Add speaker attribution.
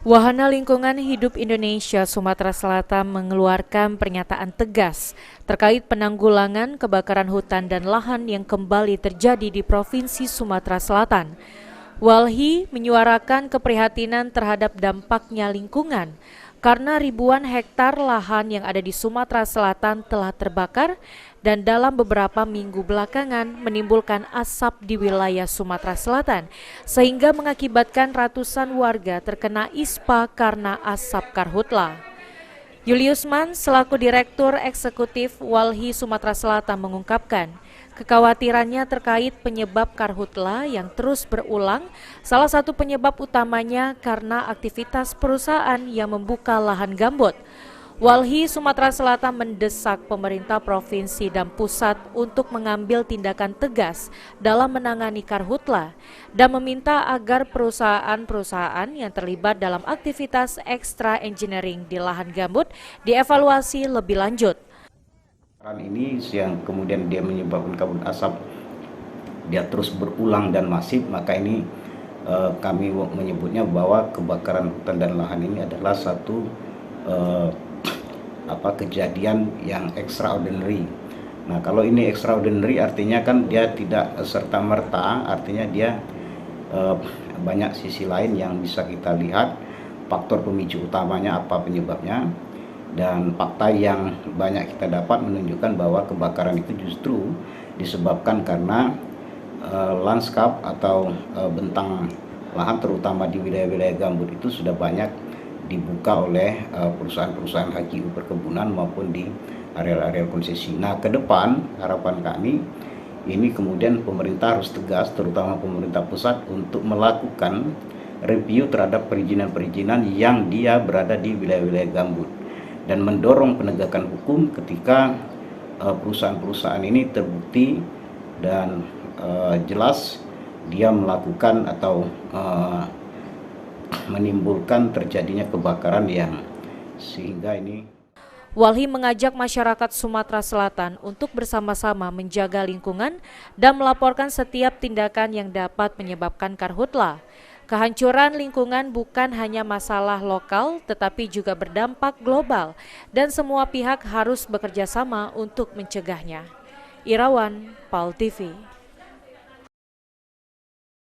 Speaker 1: Wahana Lingkungan Hidup Indonesia Sumatera Selatan mengeluarkan pernyataan tegas terkait penanggulangan kebakaran hutan dan lahan yang kembali terjadi di Provinsi Sumatera Selatan. Walhi menyuarakan keprihatinan terhadap dampaknya lingkungan karena ribuan hektar lahan yang ada di Sumatera Selatan telah terbakar dan dalam beberapa minggu belakangan menimbulkan asap di wilayah Sumatera Selatan sehingga mengakibatkan ratusan warga terkena ispa karena asap karhutla. Julius Mann selaku Direktur Eksekutif Walhi Sumatera Selatan mengungkapkan kekhawatirannya terkait penyebab karhutla yang terus berulang. Salah satu penyebab utamanya karena aktivitas perusahaan yang membuka lahan gambut. Walhi Sumatera Selatan mendesak pemerintah provinsi dan pusat untuk mengambil tindakan tegas dalam menangani karhutla dan meminta agar perusahaan-perusahaan yang terlibat dalam aktivitas extra engineering di lahan gambut dievaluasi lebih lanjut.
Speaker 2: Ini yang kemudian dia menyebabkan kabut asap dia terus berulang dan masif, maka ini kami menyebutnya bahwa kebakaran hutan dan lahan ini adalah satu kejadian yang extraordinary. Nah, kalau ini extraordinary artinya kan dia tidak serta-merta, artinya dia banyak sisi lain yang bisa kita lihat, faktor pemicu utamanya apa penyebabnya, dan fakta yang banyak kita dapat menunjukkan bahwa kebakaran itu justru disebabkan karena lanskap atau bentang lahan terutama di wilayah-wilayah gambut itu sudah banyak dibuka oleh perusahaan-perusahaan HGU perkebunan maupun di area-area konsesi. Nah, ke depan harapan kami ini kemudian pemerintah harus tegas, terutama pemerintah pusat, untuk melakukan review terhadap perizinan-perizinan yang dia berada di wilayah-wilayah gambut dan mendorong penegakan hukum ketika perusahaan-perusahaan ini terbukti dan jelas dia melakukan atau menimbulkan terjadinya kebakaran yang sehingga ini.
Speaker 1: Walhi mengajak masyarakat Sumatera Selatan untuk bersama-sama menjaga lingkungan dan melaporkan setiap tindakan yang dapat menyebabkan karhutla. Kehancuran lingkungan bukan hanya masalah lokal tetapi juga berdampak global dan semua pihak harus bekerja sama untuk mencegahnya. Irawan, PAL TV.